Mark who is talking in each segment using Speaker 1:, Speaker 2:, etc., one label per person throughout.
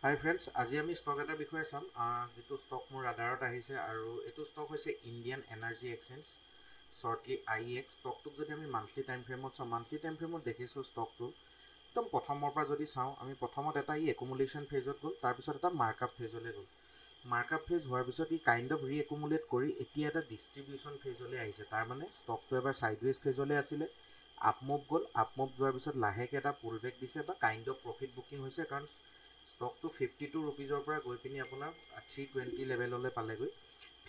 Speaker 1: হাই friends, আজি আমি stock এটাৰ বিষয়ে চাম যিটো ষ্টক মোৰ ৰাডাৰত আহিছে আৰু এইটো ষ্টক হৈছে Indian energy exchange, shortly IEX। ষ্টকটোক যদি আমি মান্থলি টাইম ফ্ৰেমত চাওঁ, মান্থলি টাইম ফ্ৰেমত দেখিছোঁ ষ্টকটো একদম প্ৰথমৰ পৰা যদি চাওঁ, আমি প্ৰথমত এটা একুমুলেশ্যন ফেজত গ'ল, তাৰপিছত এটা মাৰ্কআপ ফেজলৈ গ'ল। মাৰ্কআপ ফেজ হোৱাৰ পিছত কাইণ্ড অফ একুমুলেট কৰি এতিয়া এটা ডিষ্ট্ৰিবিউশ্যন ফেজলৈ আহিছে। তাৰমানে ষ্টকটো এবাৰ ছাইডৱেজ ফেজলৈ আছিলে, আপমুভ গ'ল, আপমুভ যোৱাৰ পিছত লাহেকৈ এটা পুলবেক দিছে বা কাইণ্ড অফ প্ৰফিট বুকিং হৈছে, কাৰণ ষ্টকটো 52 ৰুপিজৰ পৰা গৈ পিনি আপোনাৰ 320 লেভেললৈ পালেগৈ।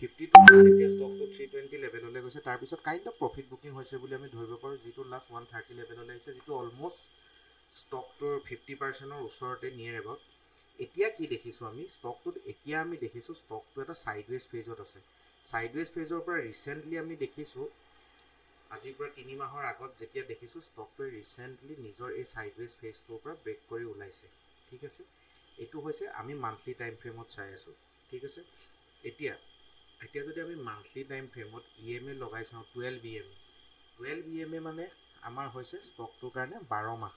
Speaker 1: 52 যেতিয়া ষ্টকটো 320 লেভেললৈ গৈছে, তাৰপিছত কাইণ্ড অফ প্ৰফিট বুকিং হৈছে বুলি আমি ধৰিব পাৰোঁ, যিটো লাষ্ট 130 লেভেললৈ আহিছে, যিটো অলমষ্ট ষ্টকটোৰ 50%ৰ ওচৰতে নিয়েৰ এবাউট। এতিয়া কি দেখিছোঁ আমি ষ্টকটোত, এতিয়া আমি দেখিছোঁ ষ্টকটো এটা ছাইডৱেজ ফেজত আছে। ছাইডৱেজ ফেজৰ পৰা ৰিচেণ্টলি আমি দেখিছোঁ, আজিৰ পৰা 3 মাহৰ আগত যেতিয়া দেখিছোঁ ষ্টকটোৱে ৰিচেণ্টলি নিজৰ এই ছাইডৱেজ ফেজটোৰ পৰা ব্ৰেক কৰি ওলাইছে। ঠিক আছে, এইটো হৈছে আমি মান্থলি টাইম ফ্ৰেমত চাই আছোঁ। ঠিক আছে, এতিয়া যদি আমি মান্থলি টাইম ফ্ৰেমত EMA লগাই চাওঁ, 12 EMA মানে আমাৰ হৈছে ষ্টকটোৰ কাৰণে 12 মাহ।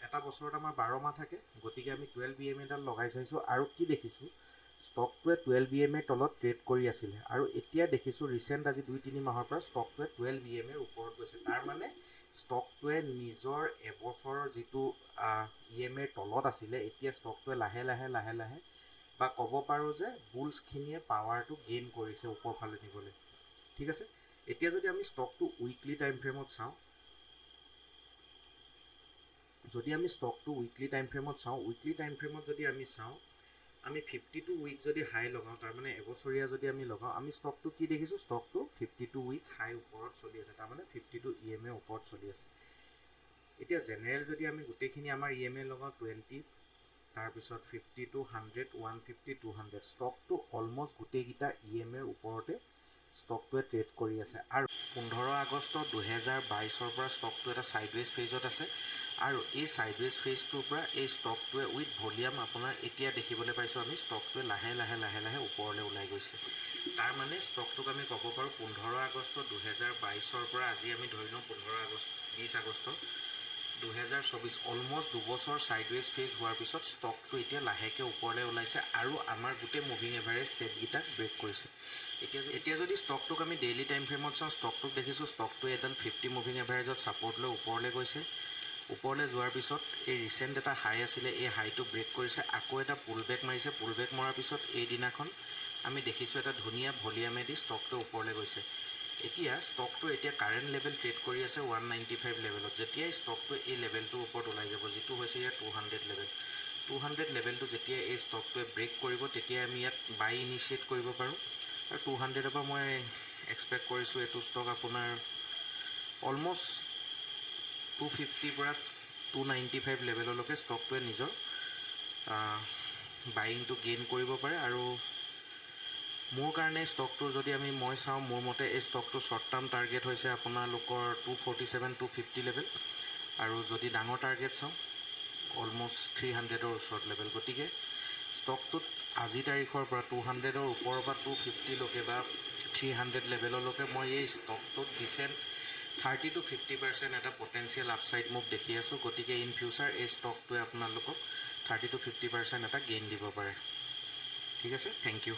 Speaker 1: এটা বছৰত আমাৰ 12 মাহ থাকে, গতিকে আমি 12 EMA ডাল লগাই চাইছোঁ আৰু কি দেখিছোঁ, ষ্টকটোৱে 12 EMA তলত ট্ৰেড কৰি আছিলে আৰু এতিয়া দেখিছোঁ ৰিচেণ্ট আজি 2-3 মাহৰ পৰা ষ্টকটোৱে 12 EMA ওপৰত গৈছে। তাৰ মানে ষ্টকটোৱে নিজৰ এবছৰৰ যিটো EMA তলত আছিলে, এতিয়া ষ্টকটোৱে লাহে লাহে বা ক'ব পাৰোঁ যে বুলছখিনিয়ে পাৱাৰটো গেইন কৰিছে ওপৰ ফালে নিবলৈ। ঠিক আছে, এতিয়া যদি আমি ষ্টকটো উইকলি টাইম ফ্ৰেমত চাওঁ, উইকলি টাইম ফ্ৰেমত যদি আমি চাওঁ, আমি 52 উইক যদি হাই লগাওঁ, তাৰমানে এবছৰীয়া যদি আমি লগাওঁ, আমি ষ্টকটো কি দেখিছোঁ, ষ্টকটো 52 উইক হাই ওপৰত চলি আছে, তাৰমানে 52 EMA ওপৰত চলি আছে। এতিয়া জেনেৰেল যদি আমি গোটেইখিনি আমাৰ EMA লগাওঁ, 20, তাৰপিছত 52, 100, 150, 200, ষ্টকটো অলমষ্ট গোটেইকেইটা EMAৰ ওপৰতে ষ্টকটোৱে ট্ৰেড কৰি আছে। আৰু 15 আগষ্ট 2022 পৰা ষ্টকটো এটা ছাইডৱেজ ফেজত আছে আৰু এই ছাইডৱেজ ফেজটোৰ পৰা এই ষ্টকটোৱে উইথ ভলিউম আপোনাৰ এতিয়া দেখিবলৈ পাইছোঁ আমি ষ্টকটোৱে লাহে লাহে ওপৰলৈ ওলাই গৈছে। তাৰ মানে ষ্টকটোক আমি ক'ব পাৰোঁ 15 আগষ্ট 2022 পৰা আজি আমি ধৰি লওঁ 20 আগষ্ট 2024, অলমষ্ট 2 বছৰ ছাইডৱেজ ফেজ হোৱাৰ পিছত ষ্টকটো এতিয়া লাহেকৈ ওপৰলৈ ওলাইছে আৰু আমাৰ গোটেই মুভিং এভাৰেজ ছেটকেইটাক ব্ৰেক কৰিছে। এতিয়া যদি ষ্টকটোক আমি ডেইলি টাইম ফ্ৰেমত চাওঁ, ষ্টকটোক দেখিছোঁ ষ্টকটোৱে এডাল 50 মুভিং এভাৰেজত ছাপৰ্ট লৈ ওপৰলৈ গৈছে। ওপৰলৈ যোৱাৰ পিছত এই ৰিচেণ্ট এটা হাই আছিলে, এই হাইটো ব্ৰেক কৰিছে, আকৌ এটা পুলবেক মাৰিছে। পুলবেক মৰাৰ পিছত এই দিনাখন আমি দেখিছোঁ এটা ধুনীয়া ভলিউমেদি ষ্টকটো ওপৰলৈ গৈছে। এতিয়া ষ্টকটো কাৰেণ্ট লেভেল ট্ৰেড কৰি আছে 195 লেভেলত। যেতিয়াই ষ্টকটো এই লেভেলটোৰ ওপৰত ওলাই যাব, যিটো হৈছে ইয়াৰ 200 লেভেল, 200 লেভেলটো যেতিয়া এই ষ্টকটোৱে ব্ৰেক কৰিব, তেতিয়া আমি ইয়াত বাই ইনিচিয়েট কৰিব পাৰোঁ। আৰু 200ৰ পৰা মই এক্সপেক্ট কৰিছোঁ এইটো ষ্টক আপোনাৰ অলমষ্ট 250 পৰা 295 লেভেললৈকে ষ্টকটোৱে নিজৰ বাইংটো গেইন কৰিব পাৰে। আৰু মোৰ কাৰণে ষ্টকটো যদি মই চাওঁ, মোৰ মতে এই ষ্টকটোৰ শ্বৰ্ট টাৰ্ম টাৰ্গেট হৈছে আপোনালোকৰ 247, 250 লেভেল, আৰু যদি ডাঙৰ টাৰ্গেট চাওঁ অলমষ্ট 300ৰ ওচৰত লেভেল। গতিকে ষ্টকটোত আজি তাৰিখৰ পৰা 200ৰ ওপৰৰ পৰা 250লৈকে বা 300 লেভেললৈকে মই এই ষ্টকটোত ডিচেণ্ট 30 to 50% এটা পটেঞ্চিয়েল আপছাইড মুভ দেখি আছোঁ। গতিকে ইন ফিউচাৰ এই ষ্টকটোৱে আপোনালোকক 30 to 50% এটা গেইন দিব পাৰে। ঠিক আছে, থেংক ইউ।